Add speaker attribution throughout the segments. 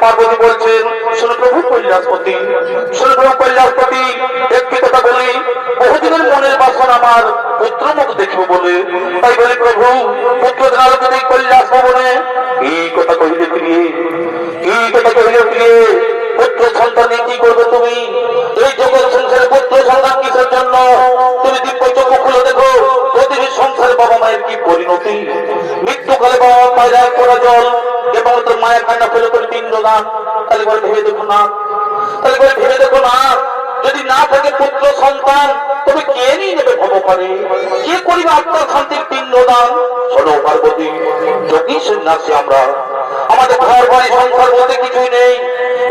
Speaker 1: পার্বতী বলছেন, শোনো প্রভু কৈলাসপতি, শোনো প্রভু কৈলাসপতি, একটি কথা বলি, বহুদিনের মনের বাসনা আমার পুত্র মুখ দেখব বলে, তাই বলি প্রভু পুত্র যদি কৈলাস ভবনে এই কথা কহিলে ফিরিয়ে, এই কথা কহিলে ফিরিয়ে পুত্র সন্তান কি করবে তুমি? এই জগৎ সংসারে পুত্র সন্তান কিসের জন্য? তুমি দিব্য চক্ষু খুলে দেখো প্রতিটি সংসারে বাবা মায়ের কি পরিণতি। মৃত্যুকালে বাবা মা পায়রা করা জল এবং তোর মায়ের কান্না ফেলে করে পিণ্ডদান। তাহলে বলে ভেবে দেখো না, তাহলে বলে ভেবে দেখো না, যদি না থাকে পুত্র সন্তান তবে কে নিয়ে নেবে ভগবানে? কে করিবে আত্মার শান্তির পিণ্ডদান? শোনো পার্বতী, যোগী সন্ন্যাসী আমরা, আমাদের ঘর বাড়ি সংসার বলতে কিছুই নেই।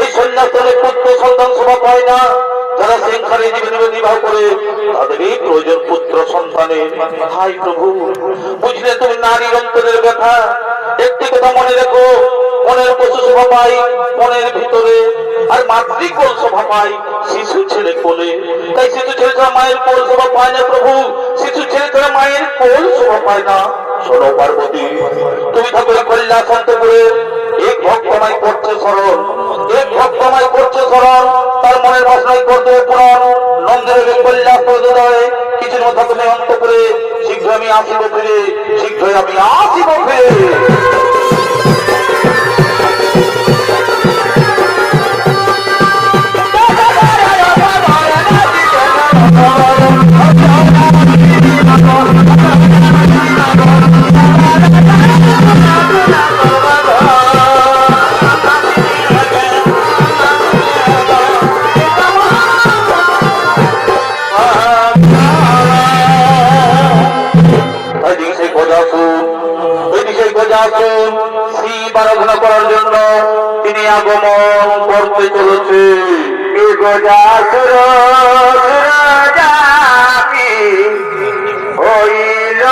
Speaker 1: এই সন্ন্যাস হলে পুত্র সন্তান শোভা পায় না। যারা সংসারে জীবন নির্বাহ করে তাদেরই প্রয়োজন পুত্র সন্তানের। হাই প্রভু, বুঝলে তুমি নারীর অন্তরের ব্যথা। একটি কথা মনে রেখো, মনের পশু শোভা পাই মনের ভিতরে, আর মাতৃকোল শোভা পাই শিশু ছেলে কোলে। তাই শিশু ছেলে ছাড়া মায়ের কোল শোভা পায় না প্রভু, শিশু ছেলে ছাড়া মায়ের কোল শোভা পায় না। শোনো পার্বতী, তুমি থাকো কৈলাস শান্তপুরে, এক ভক্তমাই করছে স্মরণ, এক ভক্তমাই করছে স্মরণ, তার মনের বাসনাই করতে পুরাণ। নন্দের কৈলাস প্রদয় কিছুর মধ্যে তুমি অন্ত করে, শীঘ্র আমি আসিব ফিরে, শীঘ্রই আমি আসিব ফিরে। শিব আরাধনা করার জন্য তিনি আগমন করতে চলেছে। হইল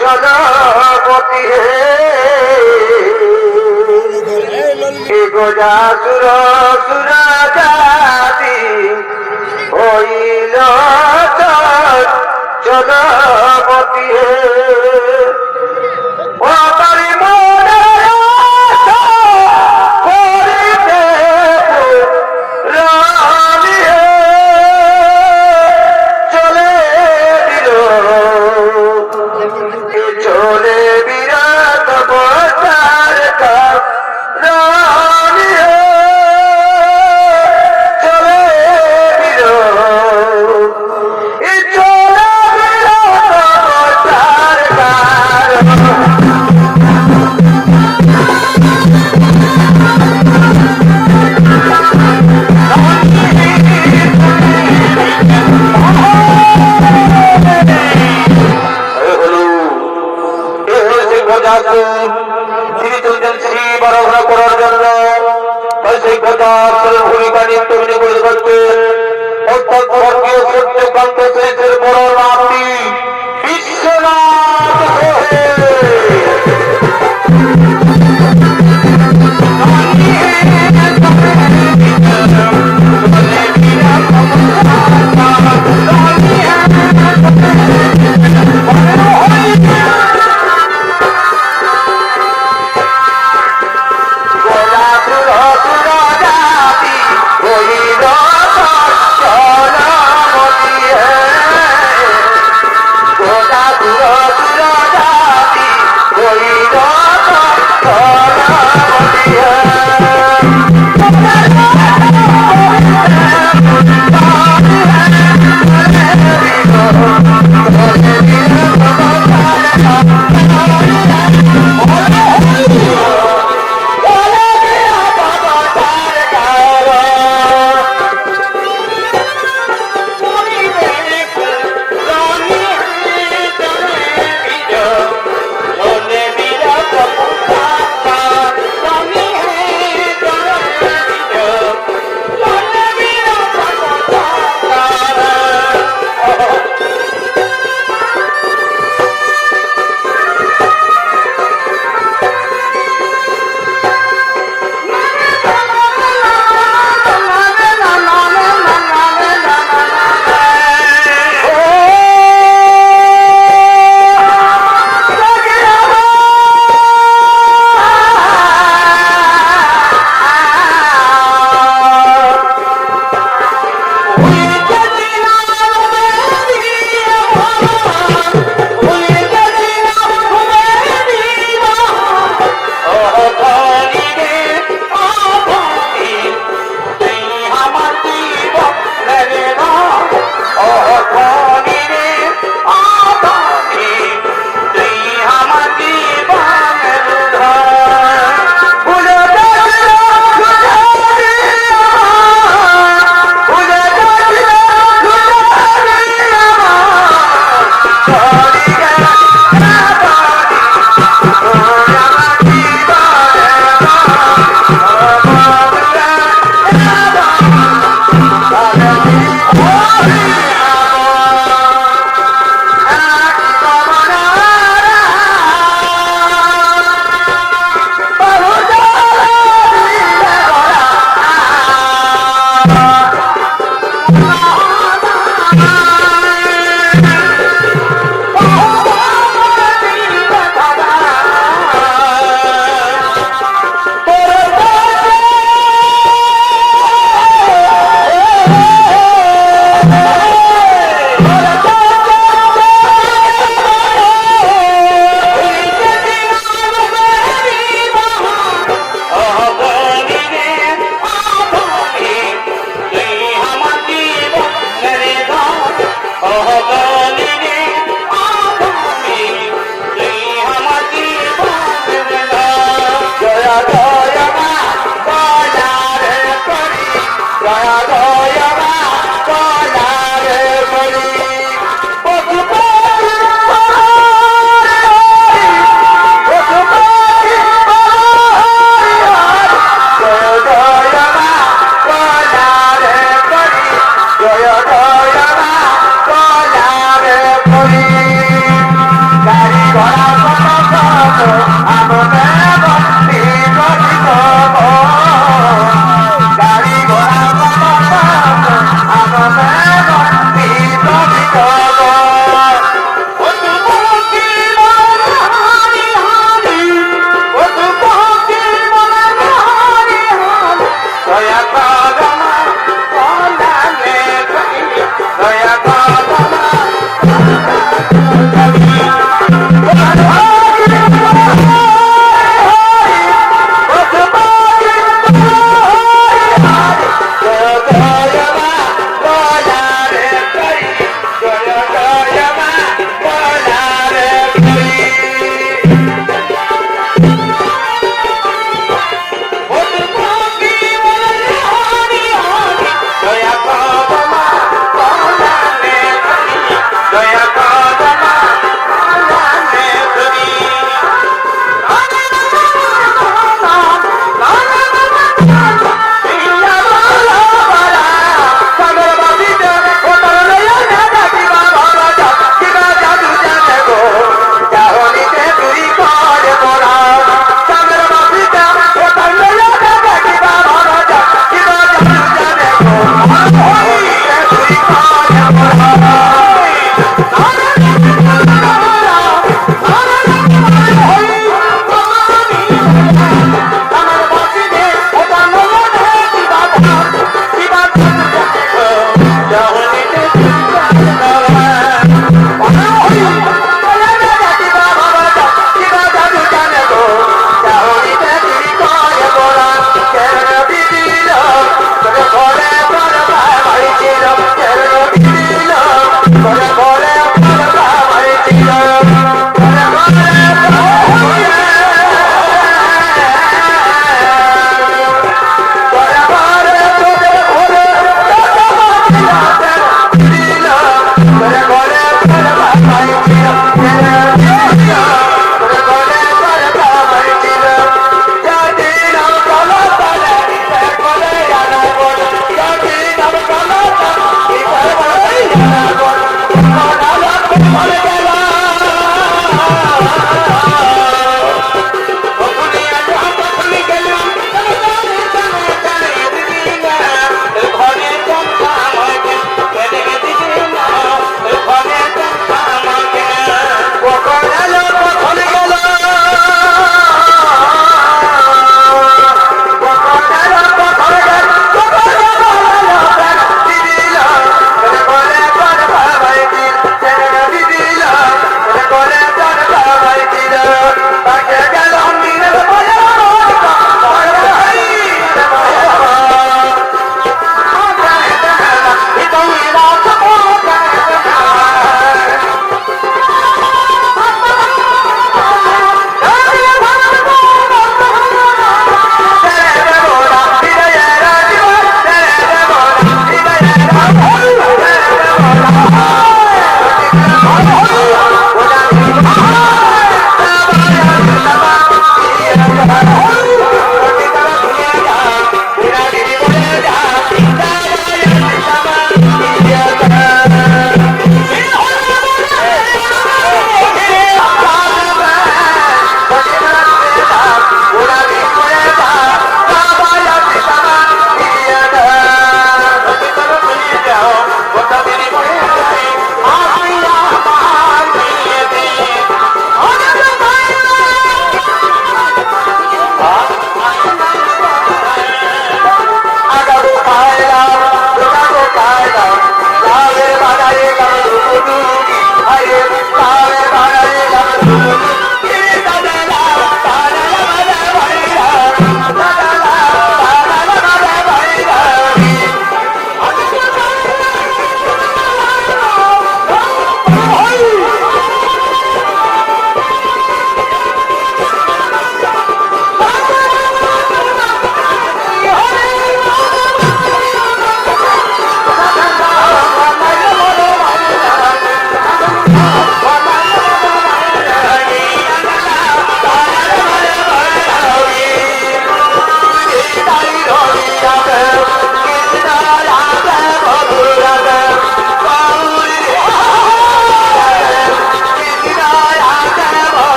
Speaker 1: জলপতি হে গোজাসুর সুরাজাতি, হইল জলপতি হে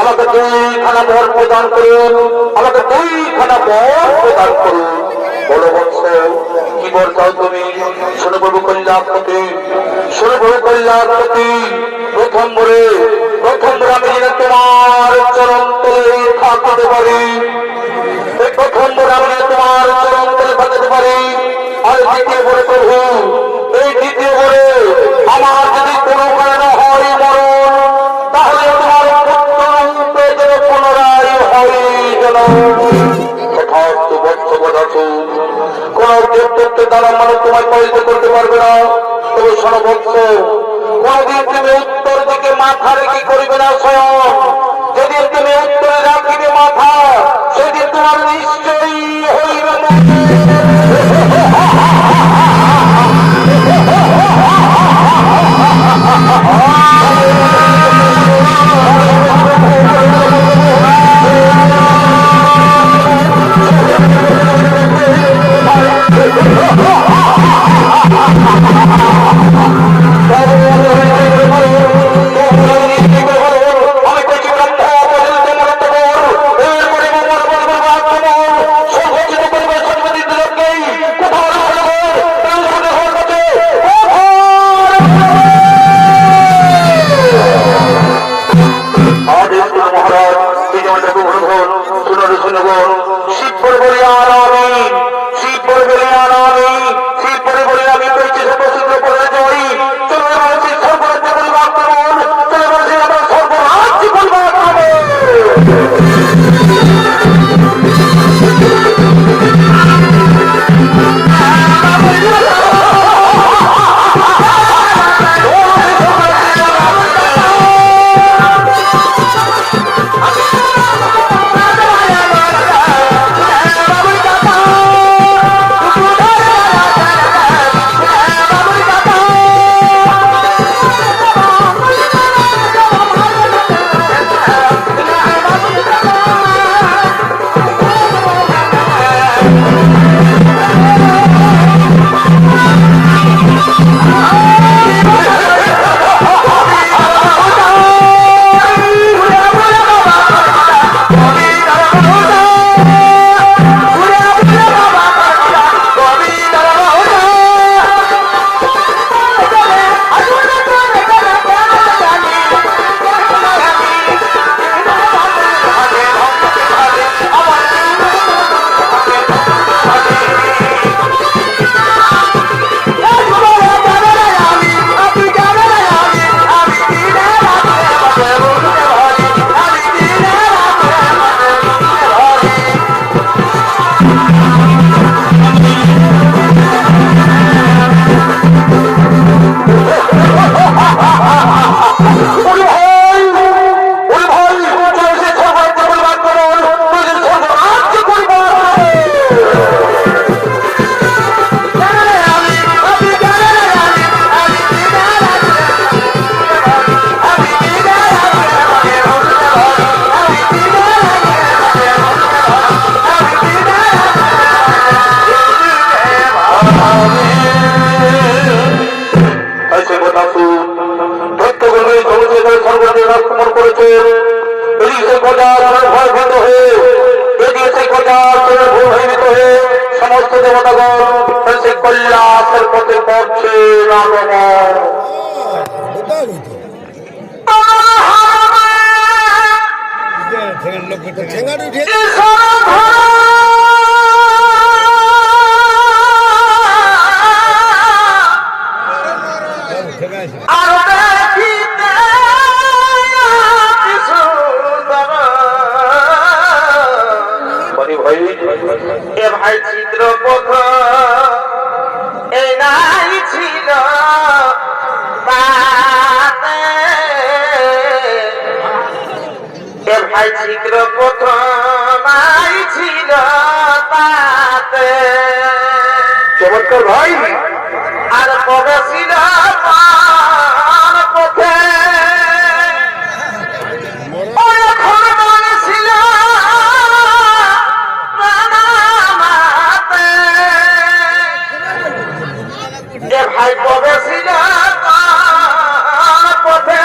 Speaker 1: আমাকে দুইখানা বর প্রদান করুন, আমাকে দুইখানা বর প্রদান করুন। বলো বৎস, কি বর চাও তুমি? শোনো প্রভু কল্যাণপতি, শোনো প্রভু কল্যাণপতি। প্রথম বরে আমি যেন তোমার চরণ তলে থাকতে পারি, প্রথম বরে আমি যেন তোমার চরণ তলে থাকতে পারি। আর দ্বিতীয় বরে প্রভু, এই দ্বিতীয় বরে আমার যদি কোনো কারণে হয় মরণ, তাহলে তোমার পুত্র যেন পুনরায় হয় যেন যথার্থ বর্তমান আছো। কোন দেবদত্তের দ্বারা মানুষ তোমায় পরিচিত করতে পারবে না। তবে শোনো বৎস, কোনদিন তুমি উত্তর দিকে মাথা রেখে করবে না স্বয়ং। যেদিন তুমি উত্তরে রাখিবে মাথা, সেদিন তোমার নিশ্চয়ই হইবে সমস্ত দেবতাগণ সেই কল্যাণের পথে পড়ছে ভাই চিত্র পথ এই নাই ছিল ভাই চিত্র পথ নাই ছিল তাতে চমৎকার ভাই আর কবে ছিল পথে ভাই কবে ছিল পথে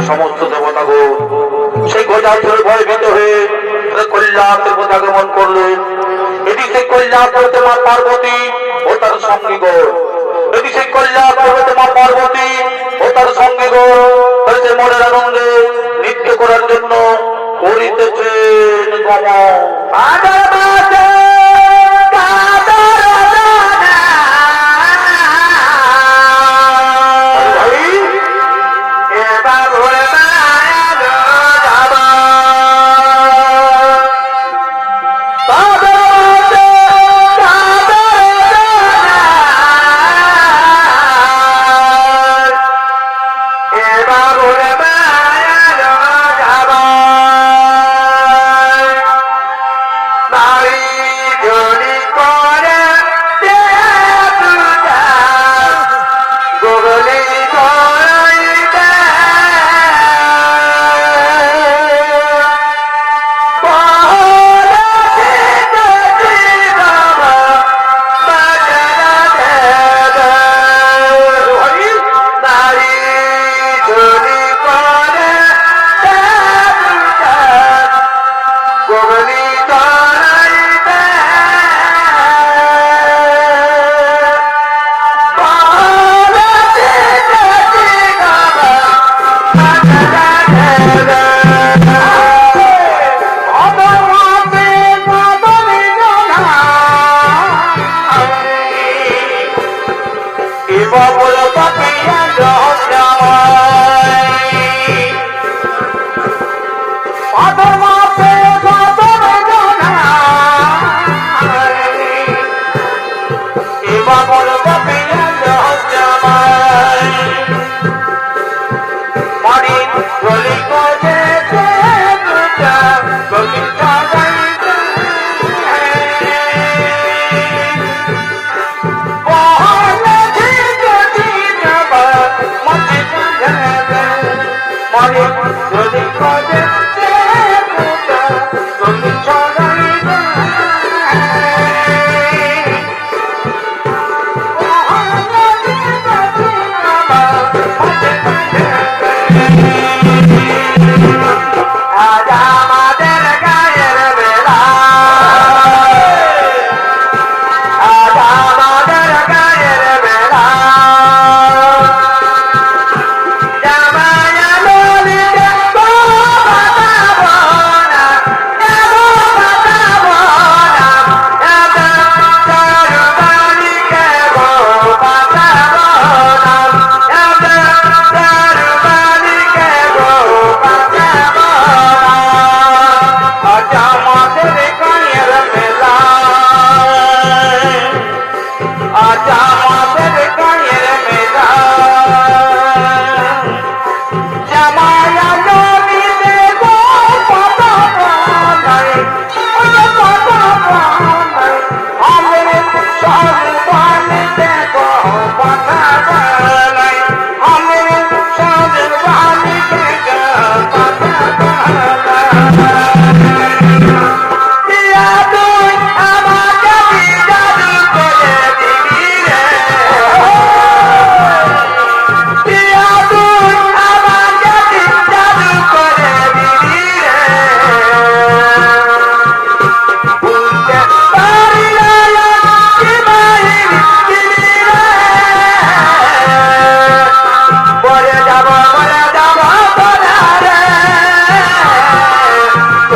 Speaker 1: সমস্ত দেবতাগণ সেই গজাসুরের ভয়ভীত হয়ে কৈলাসের মধ্যে আগমন করলেন। এটি সেই কৈলাস হতে মা পার্বতী ও তার সঙ্গীগণ, এটি সেই কৈলাস হতে মা পার্বতী ও তার সঙ্গীগণ হয়েছে মনের আনন্দে নৃত্য করার জন্য করিতেছেন গমন।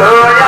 Speaker 2: Oh,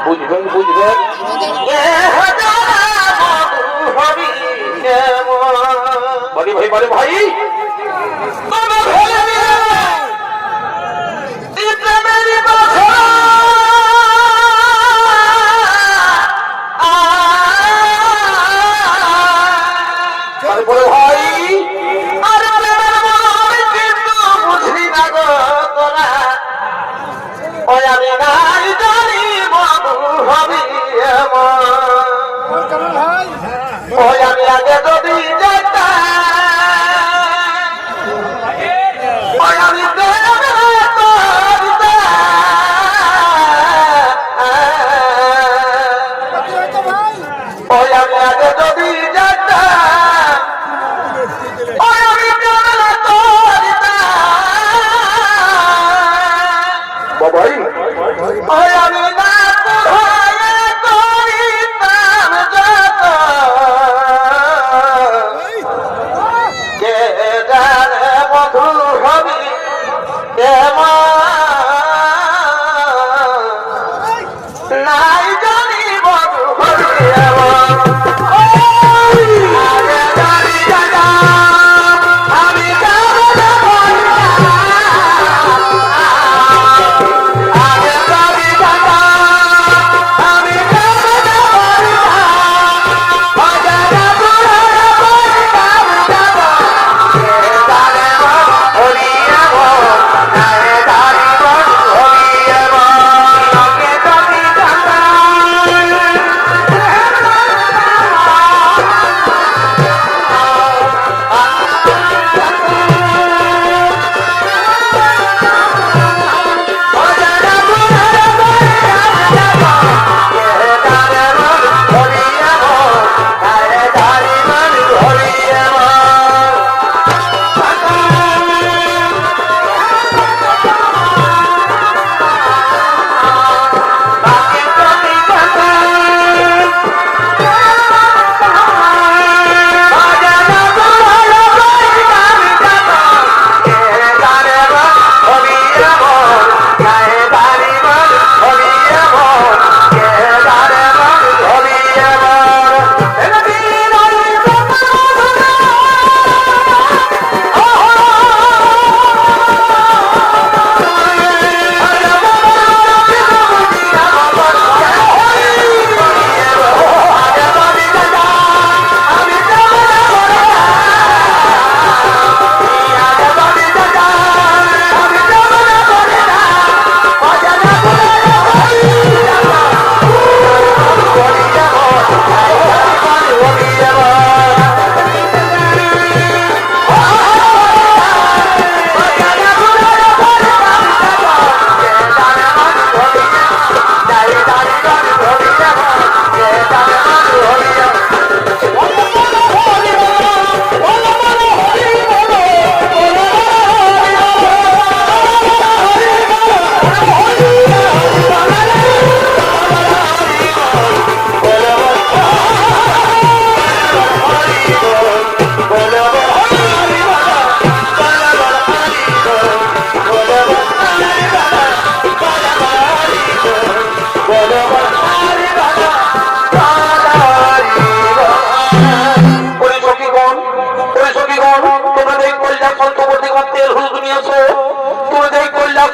Speaker 1: বুঝবেন বুঝবেন বলি ভাই বলে ভাই বলে ভাই বুঝলি না গো তোরা ওই আমি নাই জানি বাবু হবি ওই আমি আগে যদি যেতাম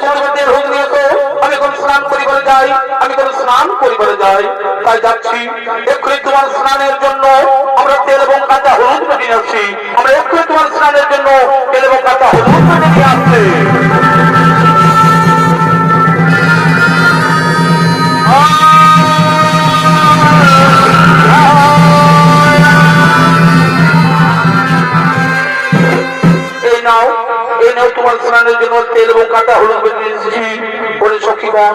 Speaker 1: বলছে তুমি তেল হলুদ নিয়েছো, আমি এখন স্নান করিবারে যাই, আমি এখন স্নান করিবারে যাই। তাই যাচ্ছি, এক্ষুনি তোমার স্নানের জন্য আমরা তেল এবং কাঁচা হলুদ বেটে নিয়ে আসছি। আমরা এক্ষুনি তোমার স্নানের জন্য তেল এবং কাঁচা হলুদ বেটে নিয়ে আসছি। তোমার স্নানের জন্য তেল এবং কাঁচা হলুদ বেটে নিয়েছি। বলে সখীগণ,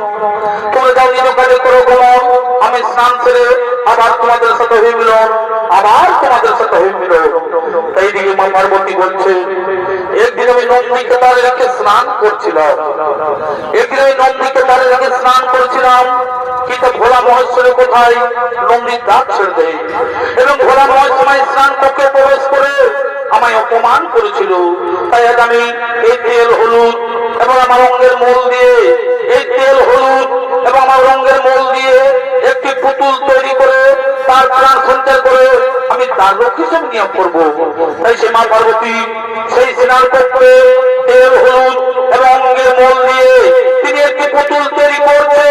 Speaker 1: তোমরা যাও নিজ কাজে করো গমন, আমি স্নান সেরে আবার তোমাদের সাথে হয়ে মিলন, আবার তোমাদের সাথে হয়ে মিলন। এইদিকে মা পার্বতী বলছে, একদিন আমি নন্দীকে তারে রেখে স্নান করছিলাম, একদিন আমি নন্দীকে তারে রেখে স্নান করছিলাম, কিন্তু ভোলা মহেশ্বরের কোথায় নন্দীর দাঁত ছেড়ে দেয় এবং ভোলা মহেশ্বর স্নান কক্ষে প্রবেশ করে আমায় অপমান করেছিল। তাই আজ আমি এই তেল হলুদ এবং আমার রঙের মূল দিয়ে, এই তেল হলুদ এবং আমার রঙের মূল দিয়ে একটি পুতুল তৈরি করে তার প্রাণ সঞ্চার করে আমি তার লোক হিসেবে নিয়োগ করবো। তাই সে মা পার্বতী সেই স্নান কক্ষে তেল হলুদ এবং রঙের মূল দিয়ে তিনি একটি পুতুল তৈরি করছে।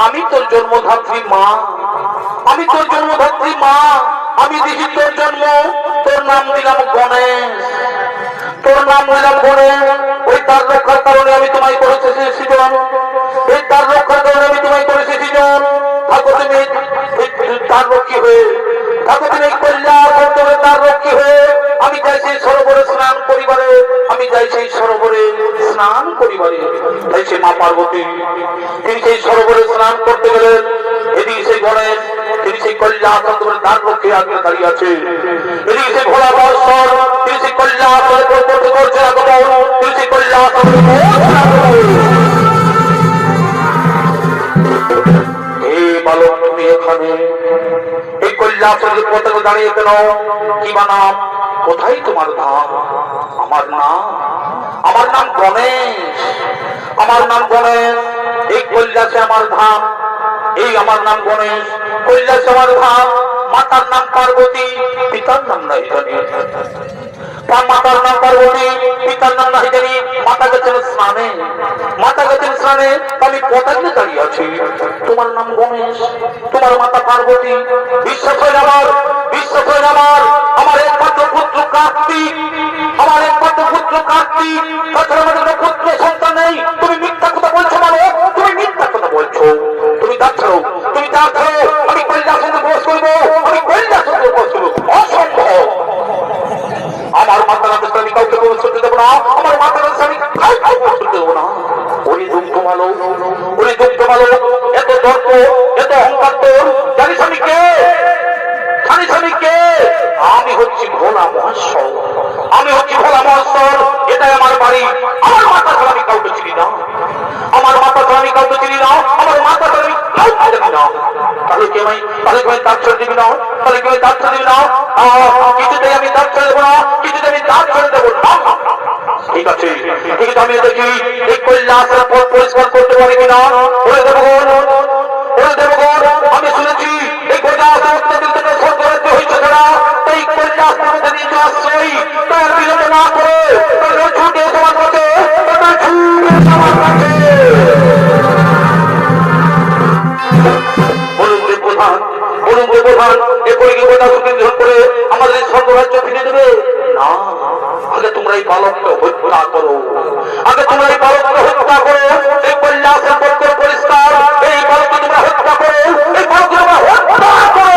Speaker 1: আমি তোর জন্মধাত্রী মা, আমি তোর জন্মধাত্রী মা, আমি দেখি তোর জন্ম, তোর নাম দিলাম গণেশ, তোর নাম দিলাম গণেশ। ওই তার রক্ষার কারণে আমি তোমায় করেছি সৃজন, এই তার রক্ষার কারণে আমি তোমায় করেছি সৃজন। থাকো তুমি তার রক্ষী হয়ে, থাকো তুমি কল্যাণ তার রক্ষী হয়ে। আমি যাই সেই সরোবরে স্নান করিবারে, আমি যাই সেই সরোবরে স্নান করিবারে। তাই সে মা পার্বতী তিনি সেই সরোবরে স্নান করতে গেলেন। এদিকে সেই গণেশ তিনি সেই কল্যাণ তার রক্ষে আগে দাঁড়িয়ে আছে। এদিকে সেই ভোলা মহেশ্বর তিনি সেই কল্যাণ করছে আগমন, তিনি সেই কল্যাণ বালক তুমি এখানে এই কৈলাসের পতাকা দাঁড়িয়ে কেন? কি বা নাম? কোথায় তোমার ধাম? আমার নাম গণেশ, আমার নাম গণেশ। এই কৈলাসে আমার ধাম, এই আমার নাম গণেশ, কৈলাসে আমার ধাম। মাতার নাম পার্বতী, পিতার নাম নাই জানি। মাতার নাম পার্বতী, পিতার নাম নাই জানি। মাতা গেছেন স্নানে, মাতা গেছেন স্নানে, আমি পতাকা দাঁড়িয়ে আছি। তোমার নাম গণেশ, তোমার মাতা পার্বতী। বিশ্বাস হয় আমার, বিশ্বাস হয় আমার। দেবো না, আমার মাতার স্বামী দেবো না। ওই দুঃখ ভালো, ওই দুঃখ ভালো, এত দর্প, এত অহংকার তোর, জানিস আমি কে? জানিস আমি কে? আমি হচ্ছি ভোলা মহেশ্বর, আমি হচ্ছি ভোলা মহেশ্বর। এটাই আমার বাড়ি। আমার মাতা ছাড়া আমি কাউকে চিনি না, আমার মাতা ছাড়া আমি কাউকে চিনি না, আমার মাতা ছাড়া আমি কাউকে জানি না। তাহলে কি আমি দাঁত ছেড়ে দিবি না? তাহলে কি আমি দাঁত ছেড়ে দিবি না? কিছুতেই আমি দাঁত ছেড়ে দেবো না, কিছুতে আমি দাঁত ছেড়ে দেবো না। ঠিক আছে, কিন্তু আমি দেখি এই কৈলাসের পথ পরিষ্কার করতে পারি কিনা। ওরে দেবগণ, ওরে দেবগণ, আমি শুনেছি এই কৈলাস অত্যন্ত থেকে স্বর্গরাজ্য হয়েছে তারা, তাই কৈলাস মধ্যে নিয়ে আসছই, তার বিরোধ না করে ছুটে তোমার কাছে, আমার কাছে। বলুন যে প্রধান, বলুন যে প্রধান, এরপরে কি কৈলাস গ্রহণ করে আমাদের এই স্বর্গরাজ্য ফিরে দেবে? না, আগে তোমরা এই বালককে হত্যা করো, আগে তোমরা এই বালককে হত্যা করো। এই কৈলাসের পথ পরিষ্কার, এই বালককে তোমরা হত্যা করো, এই বালককে তোমরা হত্যা করো।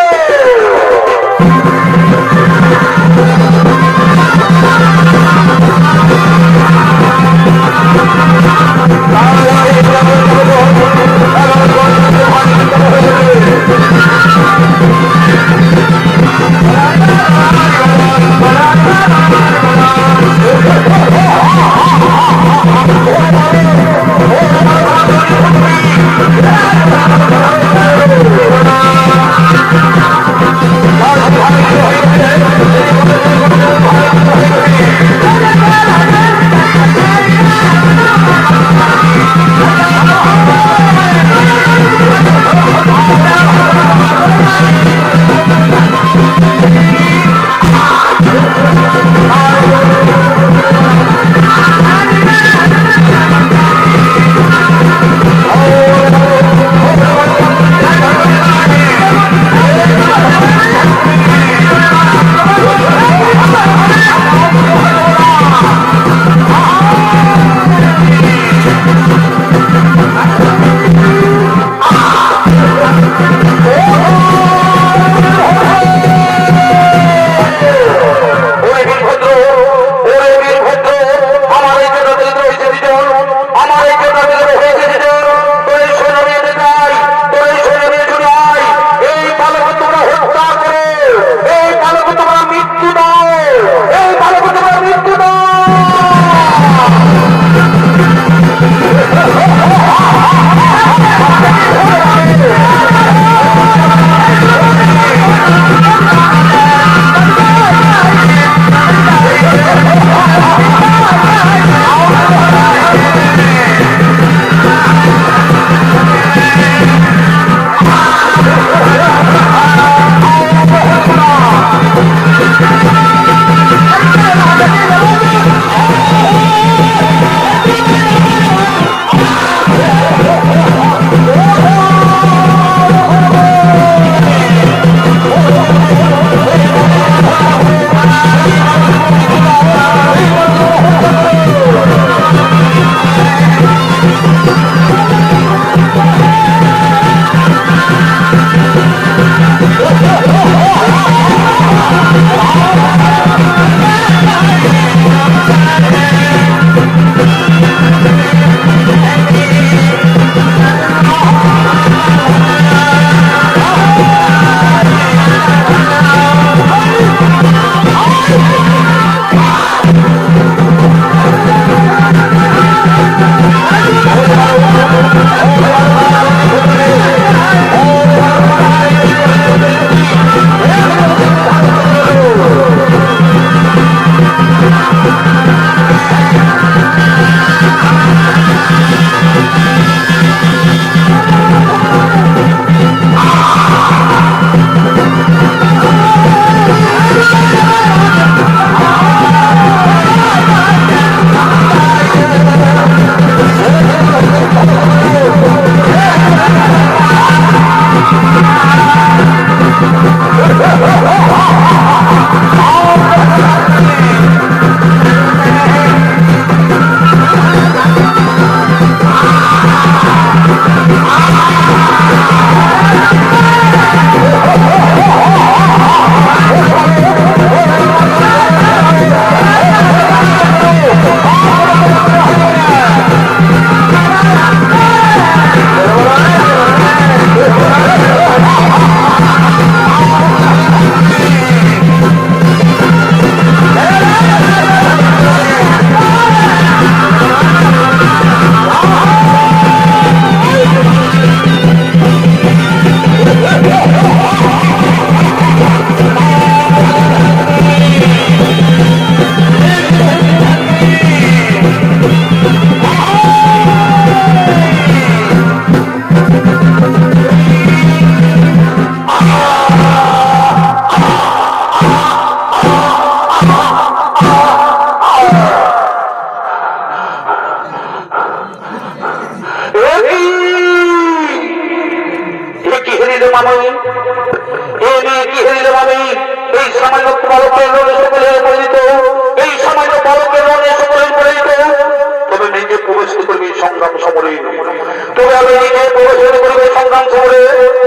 Speaker 1: প্রবেশন করবে সংগ্রাম করে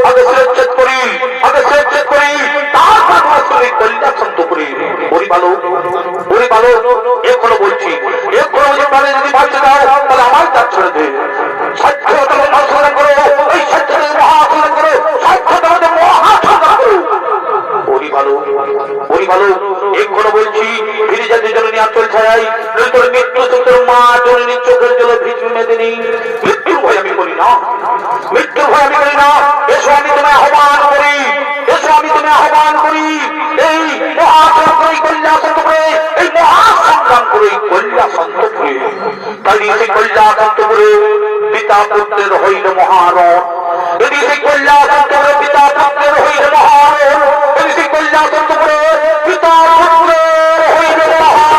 Speaker 1: আগে শ্রেচ্ছেদ করি, আগে শ্রেচ্ছেদ করি, তারপর বাস্তবিক কল্যাণ শান্ত করি। বলি ভালো এখনো বলছি, এখনো যে প্রাণে যদি বাঁচতে দাও তাহলে আমার কাজ ছেড়ে দে। সাক্ষরতা মহাসংগ্রাম করো, এই সাক্ষরতা মহাসংগ্রাম করো, সাক্ষরতা মহাসংগ্রাম করো। বলি ভালো এখনো বলছি, ফিরে যাতে জননী আচল ছায় তোর মৃত্যু তোর মা জননী চোখের জল ভিজু মেদিনী। মৃত্যুর ভয় আমি করি না, মৃত্যুর ভয় আমি করি না। এসো আমি তোমায় আহ্বান করি, এসো আমি তোমায় আহ্বান করি। এই মহাসংগ্রাম কল্যাণ শান্ত করে, এই মহাসংগ্রাম করে কল্যাণ শান্ত করে। তাই সেই কল্যাণ শান্ত করে পিতা পুত্রের হইল মহারণ। যদি সেই কল্যাণ শান্ত করে পিতা পুত্রের হইল মহারণ, যদি সেই কল্যাণ শান্ত করে পিতা পুত্রের হইল মহারণ।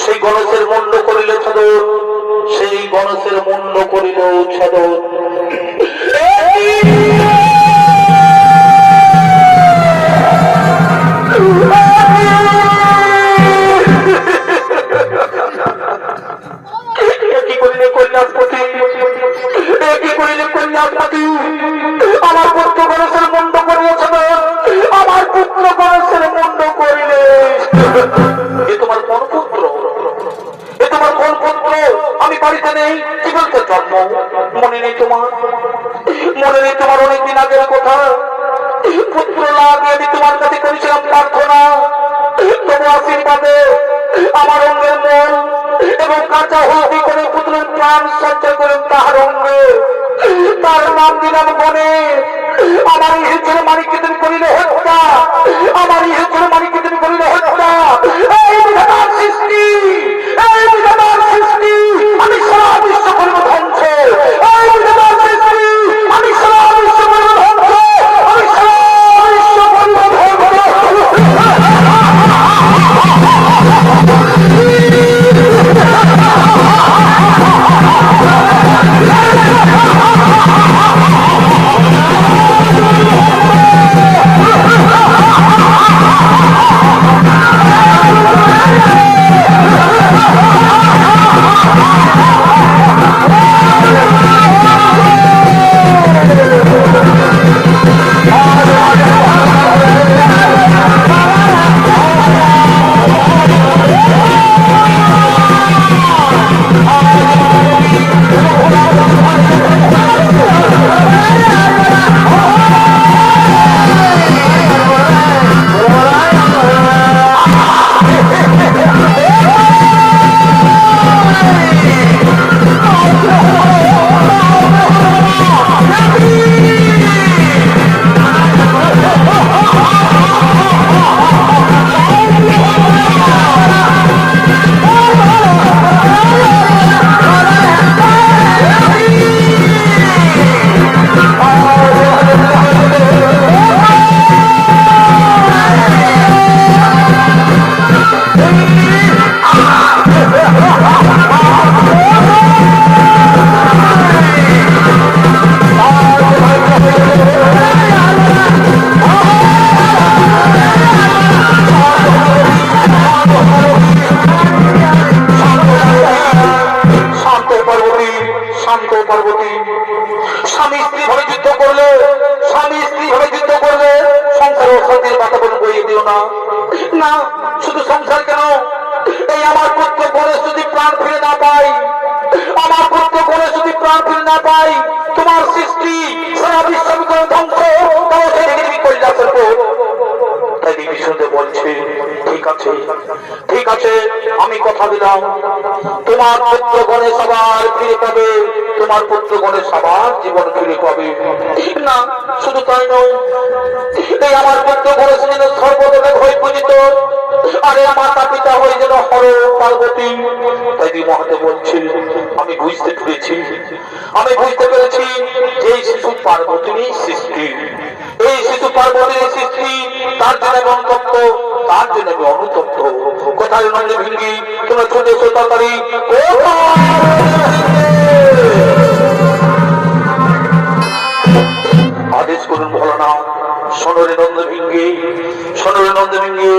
Speaker 1: সেই গণেশের মুন্ড করিল ছাদর, সেই গণেশের মুন্ড করিল ছাদর। কি করিলে কন্যাপতি, কি করিলে কন্যাপতি, আমার পুত্র গণেশের মুন্ড করিল ছাদর, আমার পুত্র গণেশের মুন্ড করিলে। এ তোমার কোন পুত্র, এ তোমার কোন পুত্র? আমি বাড়িতে নেই, কি বলতে জন্ম মনে নেই তোমার? মনে নেই তোমার অনেকদিন আগের কথা? পুত্র লাগে আমি তোমার কাছে করেছিলাম প্রার্থনা, তবু আশীর্বাদে আমার অঙ্গের মন এবং কাঁচা হলদি করে পুত্রের প্রাণ সঞ্চয় করেন তাহার অঙ্গে। তার নাম দিলাম মনে। আমার ইহে ছেলে মানিককে তুমি করিলে হত্যা, আমার ইহে ছেলে মানিককে তুমি করিলে হত্যা। এই বিধাতার সৃষ্টি, এই বিধাতার সৃষ্টি, আমি সারা বিশ্ব করব ধ্বংস। এই বিধাতার সৃষ্টি, আমি সারা বিশ্ব করব ধ্বংস, আমি সারা বিশ্ব করব পার্বতী, স্বামী স্ত্রী ভাবে যুদ্ধ করলে, স্বামী স্ত্রী ভাবে যুদ্ধ করলে সংসার ও শান্তির বাতাবরণ বইয়ে দিও না। না, শুধু সংসার কেন, এই আমার পুত্র গণেশ যদি প্রাণ ফিরে না পাই, আমার পুত্র গণেশ যদি প্রাণ ফিরে না পাই, তোমার সৃষ্টি সারা বিশ্ববিদ্যালয় ধ্বংস, তাও সেই পৃথিবী কল্যাণ করবো। তাই দেবী শুনতে বলছে, ঠিক আছে, ঠিক আছে, আমি কথা দিলাম, তোমার পুত্র গণেশ আবার ফিরে পাবে, তোমার পুত্র গণেশ আবার জীবন ফিরে পাবে। না, শুধু তাই নয়, এই আমার পুত্র গণেশ যেন সর্বদেবে হয়ে পূজিত, আরে মাতা পিতা হয়ে যেন হর পার্বতী। তাই দি মহাদেব বলছে, আমি বুঝতে পেরেছি, আমি বুঝতে পেরেছি এই শিশু পার্বতীর সৃষ্টি, এই শিশু পার্বতীর সৃষ্টি, তার জন্য আমি অনুতপ্ত, তার জন্য আমি অনুতপ্ত। কোথায় নন্দ ভিঙ্গি, তোমরা ছোট এসো তাড়াতাড়ি। আদেশ করুন ভোলানাথ, সোনরে নন্দ ভিঙ্গি, সোনরে নন্দ ভিঙ্গি,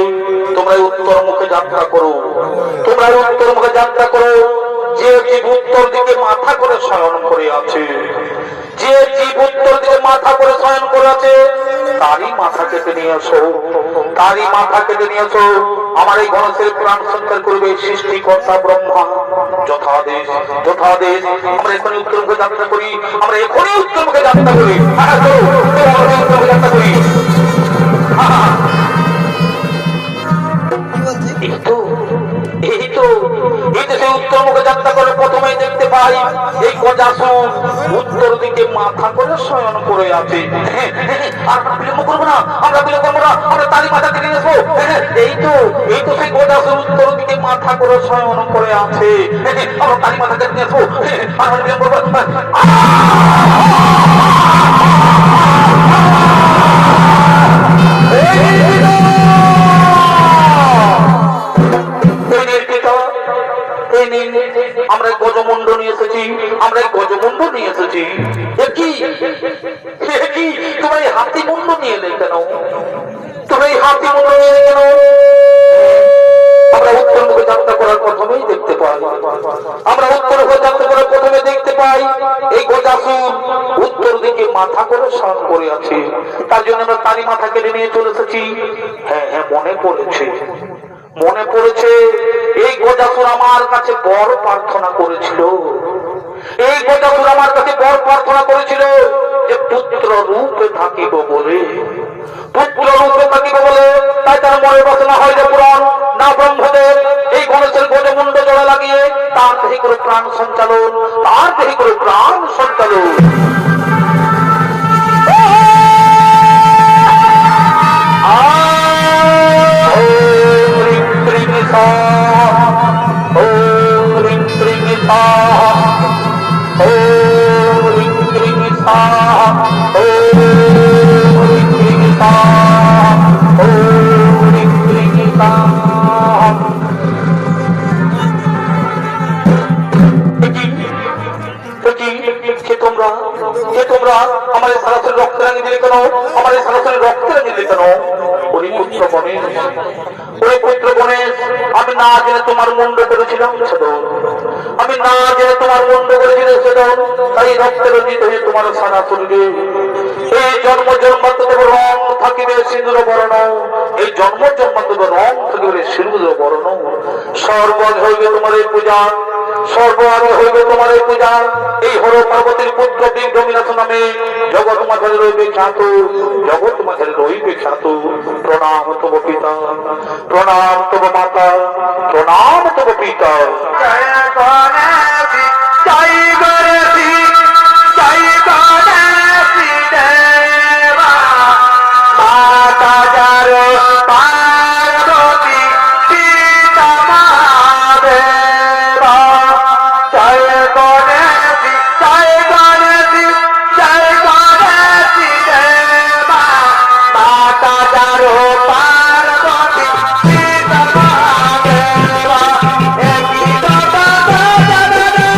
Speaker 1: তোমরা উত্তর মুখে যাত্রা করো, তোমরা উত্তর মুখে যাত্রা করো। যে জীব উত্তর দিকে মাথা করে শয়ন করে আছে, যে জীব উত্তর দিকে মাথা করে শয়ন করে আছে, তারই মাথা কেটে নিয়ে আসো, তারই মাথা কেটে নিয়ে আসো। আমার এই গণেশের প্রাণ সঞ্চার করবে সৃষ্টিকর্তা ব্রহ্মা। যথাদেশ, যথাদেশ। আমরা এখনই উত্তর মুখে যাত্রা করি, আমরা এখনই উত্তর মুখে যাত্রা করি, উত্তর মুখে যাত্রা করি। উত্তর মুখে যাত্রা করে প্রথমে দেখতে পাই এই গজাসুর উত্তর দিকে মাথা করে শয়ন করে আছে। আমরা বিলম্ব করবো না, আমরা বিলম্ব করবো না, আমরা তারই মাথা কেটে নেবো। এই তো সেই গজাসুর উত্তর দিকে মাথা করে শয়ন করে আছে, আমরা তারই মাথা কেটে নেবো। আমরা বিলম্ব করবো না। আমরা গজমুন্ড নিয়ে এসেছি, আমরা গজমুন্ড নিয়ে এসেছি। তোমরা এই হাতি মুন্ড নিয়ে এলে কেন, তোমরা এই হাতি মুন্ড নিয়ে এলে কেন? আমরা উত্তর মুখে যাত্রা করার প্রথমেই দেখতে পাই, আমরা উত্তর মুখে যাত্রা করার প্রথমে দেখতে পাই এই গজাসুর উত্তর দিকে মাথা করে শয়ন করে আছে। তার জন্য আমরা তারই মাথা কেটে নিয়ে চলে এসেছি। হ্যাঁ হ্যাঁ, মনে পড়েছে, মনে পড়েছে। এই গজাসুর আমার কাছে বড় প্রার্থনা করেছিল, এই গজাসুর আমার কাছে বড় প্রার্থনা করেছিল যে পুত্র রূপে থাকিব বলে, পুত্র রূপে থাকিব বলে। তাই তার মনে বাসনা হয় যে পুরাণ না ব্রহ্মদেব এই গণেশের গজমুন্ড জোড়া লাগিয়ে তার দেহে করে প্রাণ সঞ্চালন, তার দেহে করে প্রাণ সঞ্চালন। তোমরা আমার সরাসরি রক্ত রাঙিয়ে দিলে কেন, আমার সরাসরি রক্ত রাঙিয়ে দিলে কেন? ওরে পুত্র গণেশ, ওরে পুত্র গণেশ, আমি না জেনে তোমার মুন্ড করেছিলাম সেদন, আমি না জেনে তোমার মুন্ড করেছিলাম সেদন। তাই রক্তে রঞ্জিত হয়ে তোমার সারা শরীরে এই জন্ম জন্মান্তর রং থাকিবে সিঁদুর বর্ণ, এই জন্ম জন্মান্তর রং থাকিবে সিঁদুর বর্ণ। সর্বজ হইবে তোমার এই পূজা, সর্বভাবে হইবে তোমার এই পূজা। এই হর পার্বতীর পুত্র বিঘ্নবিনাশ নামে জগৎ মাঝে রইবে খ্যাত, জগৎ মাঝে রইবে খ্যাত। প্রণাম তব পিতা, প্রণাম তব মাতা, প্রণাম তব পিতা। জয় গণেশ, জয় গণেশ, জয় গণেশ দেবা, মাতা যার পার্বতী পিতা মহাদেবা। জয় গণেশ, জয় গণেশ, জয় গণেশ দেবা, মাতা যার পার্বতী পিতা মহাদেবা। একই দাদা দাদা দাদা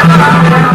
Speaker 2: Thank you.